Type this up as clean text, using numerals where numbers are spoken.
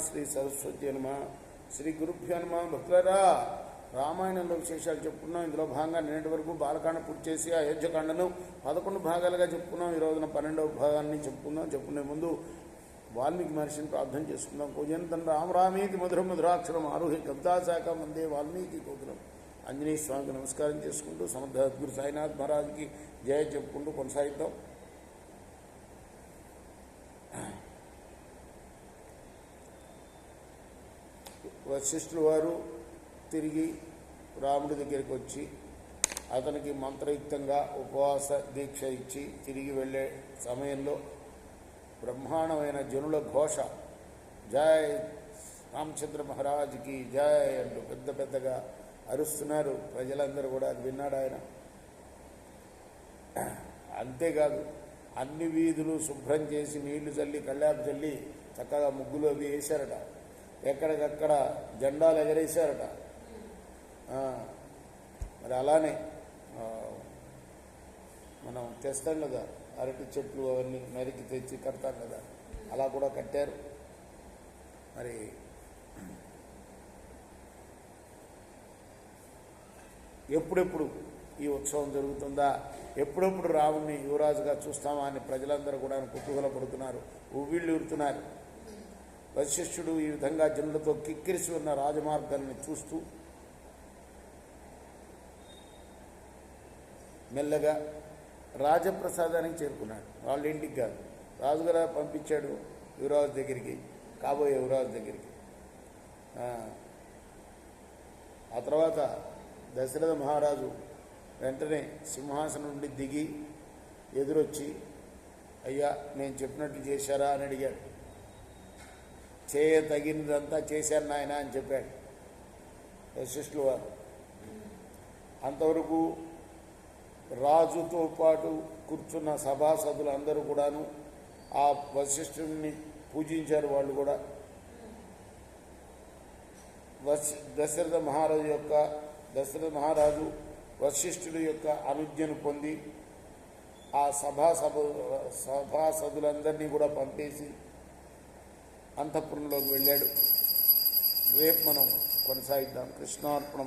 శ్రీ సరస్వతి నమ. శ్రీ గురుభ్యో నమ. భక్తులారా, రామాయణంలో విశేషాలు చెప్పుకున్నాం. ఇందులో భాగంగా నిన్నటి వరకు బాలకాండ పూర్తి చేసి అయోధ్యకాండను 11 భాగాలుగా చెప్పుకున్నాం. ఈ రోజున 12వ భాగాన్ని చెప్పుకుందాం. చెప్పుకునే ముందు వాల్మీకి మహర్షిని ప్రార్థన చేసుకుందాం. పూజంతం రామ రామేతి మధురం మధురాక్షరం ఆరోహి కబ్దాశాఖ వందే వాల్మీకి గోకులం. ఆంజనేయ స్వామికి నమస్కారం చేసుకుంటూ సమర్థ గురు సాయినాథ్ మహారాజ్కి జయ చెప్పుకుంటూ కొనసాగిద్దాం. వశిష్ఠుల వారు తిరిగి రాముడి దగ్గరికి వచ్చి అతనికి మంత్రయుక్తంగా ఉపవాస దీక్ష ఇచ్చి తిరిగి వెళ్ళే సమయంలో బ్రహ్మాండమైన జనుల ఘోష, జై రామచంద్ర మహారాజుకి జై అంటూ పెద్ద పెద్దగా అరుస్తున్నారు. ప్రజలందరూ కూడా అది విన్నాడు ఆయన. అంతేకాదు, అన్ని వీధులు శుభ్రం చేసి నీళ్లు చల్లి కళ్ళాపు చల్లి చక్కగా ముగ్గులు అవి వేశారట. ఎక్కడికక్కడ జెండాలు ఎగరేశారట. మరి అలానే మనం తెస్తాం కదా, అరటి చెట్లు అవన్నీ నరికి తెచ్చి కడతాం కదా, అలా కూడా కట్టారు. మరి ఎప్పుడెప్పుడు ఈ ఉత్సవం జరుగుతుందా, ఎప్పుడెప్పుడు రాముడిని యువరాజుగా చూస్తామా అని ప్రజలందరూ కూడా కుతూహలపడుతున్నారు, ఉవ్విళ్ళూరుతున్నారు. వశిష్ఠుడు ఈ విధంగా జనులతో కిక్కిరిసి ఉన్న రాజమార్గాన్ని చూస్తూ మెల్లగా రాజప్రసాదానికి చేరుకున్నాడు. వాళ్ళ ఇంటికి కాదు, రాజుగారు పంపించాడు యువరాజు దగ్గరికి, కాబోయే యువరాజు దగ్గరికి. ఆ తర్వాత దశరథ మహారాజు వెంటనే సింహాసనం నుండి దిగి ఎదురొచ్చి, అయ్యా నేను చెప్పినట్లు చేశారా అని అడిగాడు. తగినదంతా చేశాను నాయన అని చెప్పాడు వశిష్ఠుల వారు. అంతవరకు రాజుతో పాటు కూర్చున్న సభాసదులు అందరూ కూడాను ఆ వశిష్ఠుడిని పూజించారు. వాళ్ళు కూడా దశరథ మహారాజు వశిష్ఠుడి యొక్క అనుజ్ఞను పొంది ఆ సభాసదులందరినీ కూడా పంపేసి అంతఃపురంలోకి వెళ్ళాడు. రేపు మనం కొనసాగిద్దాం. కృష్ణార్పణం.